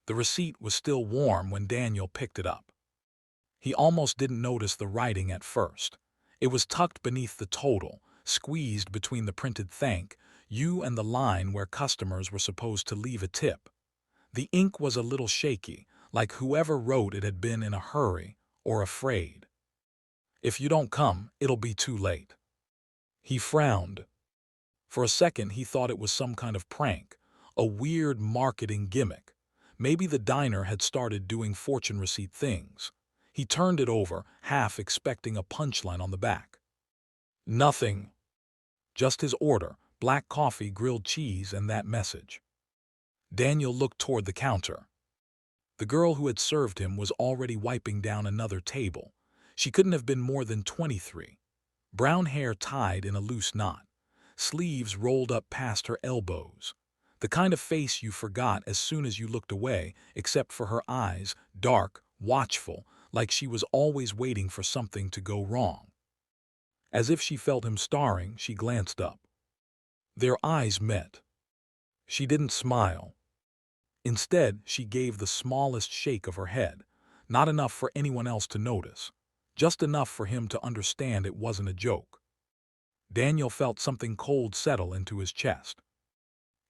The receipt was still warm when Daniel picked it up. He almost didn't notice the writing at first. It was tucked beneath the total, squeezed between the printed "thank you" and the line where customers were supposed to leave a tip. The ink was a little shaky, like whoever wrote it had been in a hurry or afraid. "If you don't come, it'll be too late." He frowned. For a second he thought it was some kind of prank, a weird marketing gimmick. Maybe the diner had started doing fortune receipt things. He turned it over, half expecting a punchline on the back. Nothing. Just his order, black coffee, grilled cheese, and that message. Daniel looked toward the counter. The girl who had served him was already wiping down another table. She couldn't have been more than 23. Brown hair tied in a loose knot. Sleeves rolled up past her elbows. The kind of face you forgot as soon as you looked away, except for her eyes, dark, watchful, like she was always waiting for something to go wrong. As if she felt him staring, she glanced up. Their eyes met. She didn't smile. Instead, she gave the smallest shake of her head, not enough for anyone else to notice, just enough for him to understand it wasn't a joke. Daniel felt something cold settle into his chest.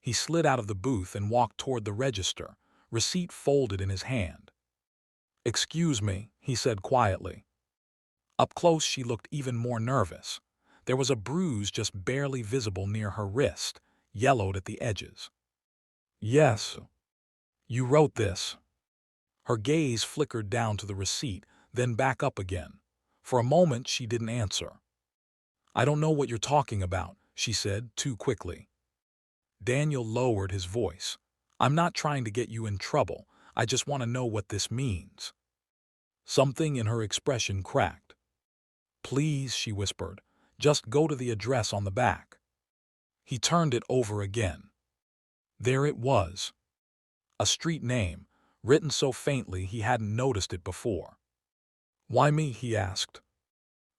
He slid out of the booth and walked toward the register, receipt folded in his hand. "Excuse me," he said quietly. Up close she looked even more nervous. There was a bruise just barely visible near her wrist, yellowed at the edges. "Yes. You wrote this." Her gaze flickered down to the receipt, then back up again. For a moment she didn't answer. "I don't know what you're talking about," she said, too quickly. Daniel lowered his voice. "I'm not trying to get you in trouble. I just want to know what this means." Something in her expression cracked. "Please," she whispered, "just go to the address on the back." He turned it over again. There it was. A street name, written so faintly he hadn't noticed it before. "Why me?" he asked.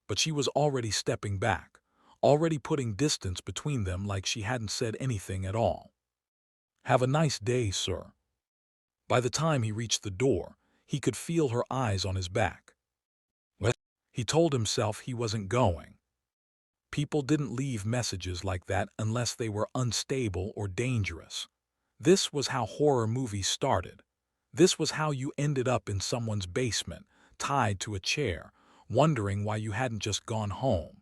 But she was already stepping back, already putting distance between them like she hadn't said anything at all. "Have a nice day, sir." By the time he reached the door, he could feel her eyes on his back. What? He told himself he wasn't going. People didn't leave messages like that unless they were unstable or dangerous. This was how horror movies started. This was how you ended up in someone's basement, tied to a chair, wondering why you hadn't just gone home.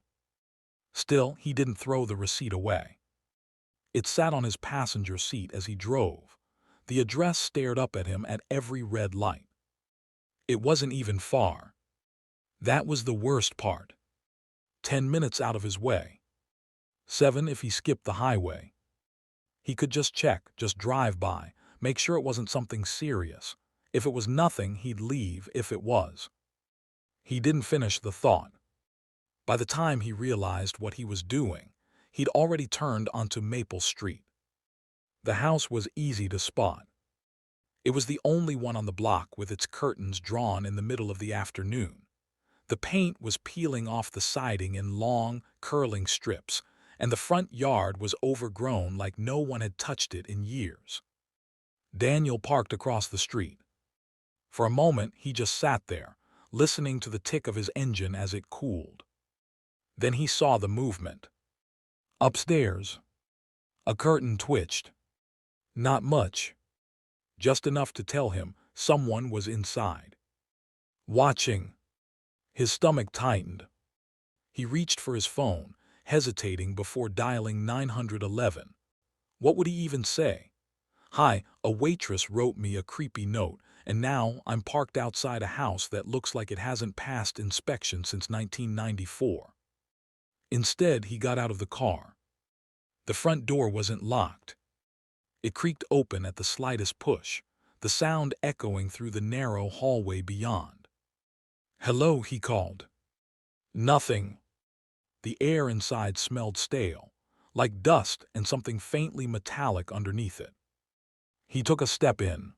Still, he didn't throw the receipt away. It sat on his passenger seat as he drove. The address stared up at him at every red light. It wasn't even far. That was the worst part. 10 minutes out of his way. 7 if he skipped the highway. He could just check, just drive by, make sure it wasn't something serious. If it was nothing, he'd leave if it was. He didn't finish the thought. By the time he realized what he was doing, he'd already turned onto Maple Street. The house was easy to spot. It was the only one on the block with its curtains drawn in the middle of the afternoon. The paint was peeling off the siding in long, curling strips, and the front yard was overgrown like no one had touched it in years. Daniel parked across the street. For a moment he just sat there, listening to the tick of his engine as it cooled. Then he saw the movement. Upstairs. A curtain twitched. Not much. Just enough to tell him someone was inside. Watching. His stomach tightened. He reached for his phone, hesitating before dialing 911. What would he even say? "Hi, a waitress wrote me a creepy note, and now I'm parked outside a house that looks like it hasn't passed inspection since 1994. Instead, he got out of the car. The front door wasn't locked. It creaked open at the slightest push, the sound echoing through the narrow hallway beyond. "Hello," he called. Nothing. The air inside smelled stale, like dust and something faintly metallic underneath it. He took a step in.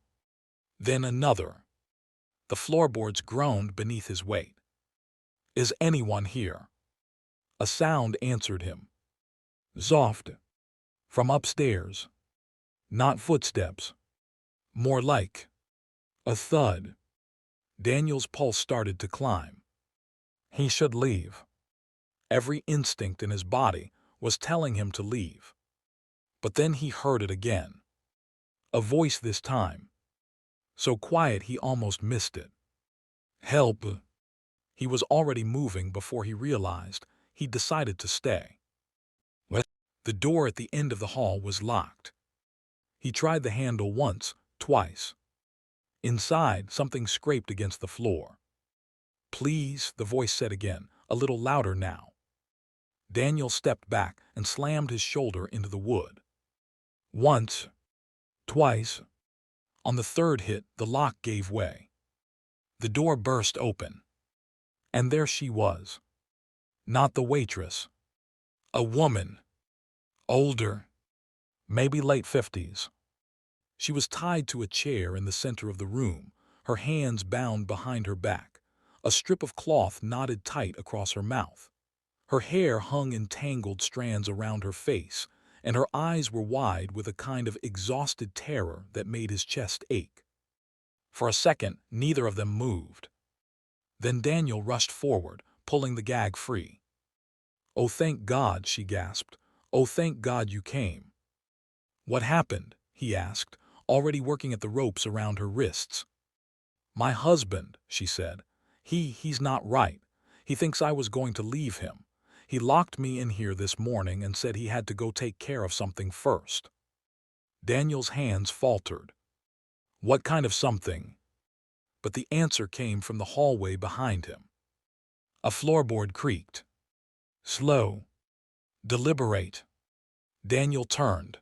Then another. The floorboards groaned beneath his weight. "Is anyone here?" A sound answered him. Soft. From upstairs. Not footsteps. More like A thud. Daniel's pulse started to climb. He should leave. Every instinct in his body was telling him to leave. But then he heard it again. A voice this time, so quiet he almost missed it. Help! He was already moving before he realized he'd decided to stay. What? The door at the end of the hall was locked. He tried the handle once, twice. Inside, something scraped against the floor. Please, the voice said again, a little louder now. Daniel stepped back and slammed his shoulder into the wood. Once, twice. On the third hit, the lock gave way. The door burst open. And there she was. Not the waitress. A woman. Older. Maybe late 50s. She was tied to a chair in the center of the room, her hands bound behind her back, a strip of cloth knotted tight across her mouth. Her hair hung in tangled strands around her face, and her eyes were wide with a kind of exhausted terror that made his chest ache. For a second, neither of them moved. Then Daniel rushed forward, pulling the gag free. "Oh, thank God," she gasped. "Oh, thank God you came." "What happened?" he asked, already working at the ropes around her wrists. "My husband," she said. He's not right. He thinks I was going to leave him. He locked me in here this morning and said he had to go take care of something first." Daniel's hands faltered. What kind of something? But the answer came from the hallway behind him. A floorboard creaked. Slow. Deliberate. Daniel turned.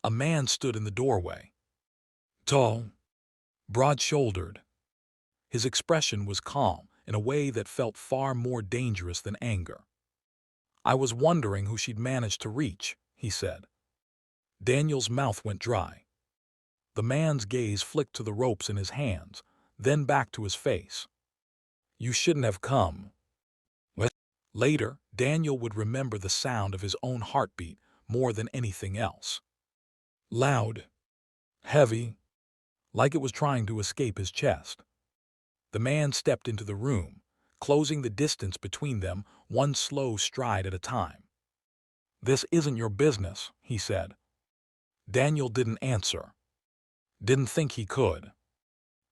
A man stood in the doorway. Tall. Broad-shouldered. His expression was calm in a way that felt far more dangerous than anger. "I was wondering who she'd managed to reach," he said. Daniel's mouth went dry. The man's gaze flicked to the ropes in his hands, then back to his face. "You shouldn't have come." What? Later, Daniel would remember the sound of his own heartbeat more than anything else. Loud. Heavy. Like it was trying to escape his chest. The man stepped into the room, closing the distance between them one slow stride at a time. "This isn't your business," he said. Daniel didn't answer. Didn't think he could.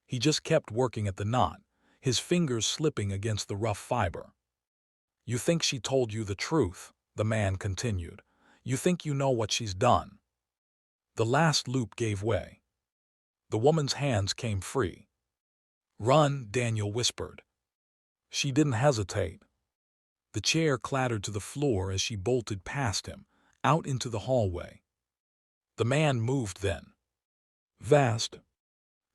He just kept working at the knot, his fingers slipping against the rough fiber. "You think she told you the truth," the man continued. "You think you know what she's done." The last loop gave way. The woman's hands came free. "Run," Daniel whispered. She didn't hesitate. The chair clattered to the floor as she bolted past him, out into the hallway. The man moved then. Vast.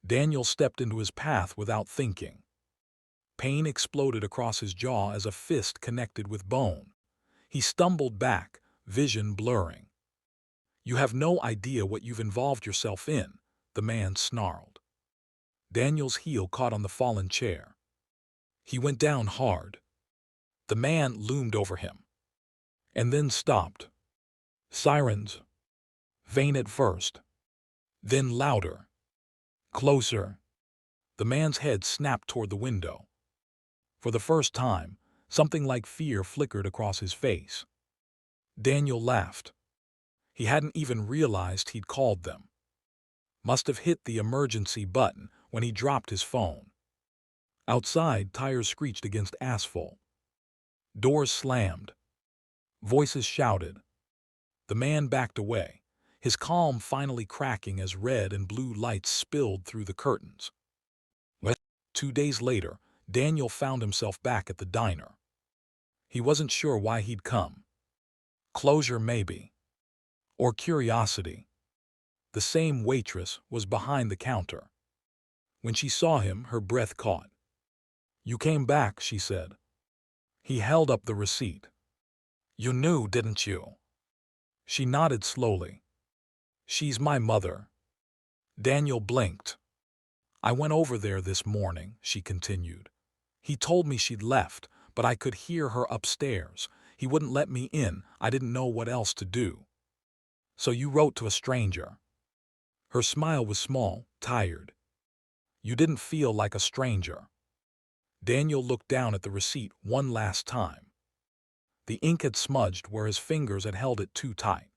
Daniel stepped into his path without thinking. Pain exploded across his jaw as a fist connected with bone. He stumbled back, vision blurring. "You have no idea what you've involved yourself in," the man snarled. Daniel's heel caught on the fallen chair. He went down hard. The man loomed over him. And then stopped. Sirens. Faint at first. Then louder. Closer. The man's head snapped toward the window. For the first time, something like fear flickered across his face. Daniel laughed. He hadn't even realized he'd called them. Must have hit the emergency button when he dropped his phone. Outside, tires screeched against asphalt. Doors slammed. Voices shouted. The man backed away, his calm finally cracking as red and blue lights spilled through the curtains. 2 days later, Daniel found himself back at the diner. He wasn't sure why he'd come. Closure, maybe. Or curiosity. The same waitress was behind the counter. When she saw him, her breath caught. "You came back," she said. He held up the receipt. "You knew, didn't you?" She nodded slowly. "She's my mother." Daniel blinked. "I went over there this morning," she continued. "He told me she'd left, but I could hear her upstairs. He wouldn't let me in. I didn't know what else to do." "So you wrote to a stranger?" Her smile was small, tired. You didn't feel like a stranger. Daniel looked down at the receipt one last time. The ink had smudged where his fingers had held it too tight.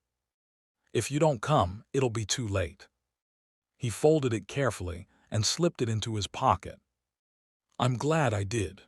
If you don't come, it'll be too late. He folded it carefully and slipped it into his pocket. I'm glad I did.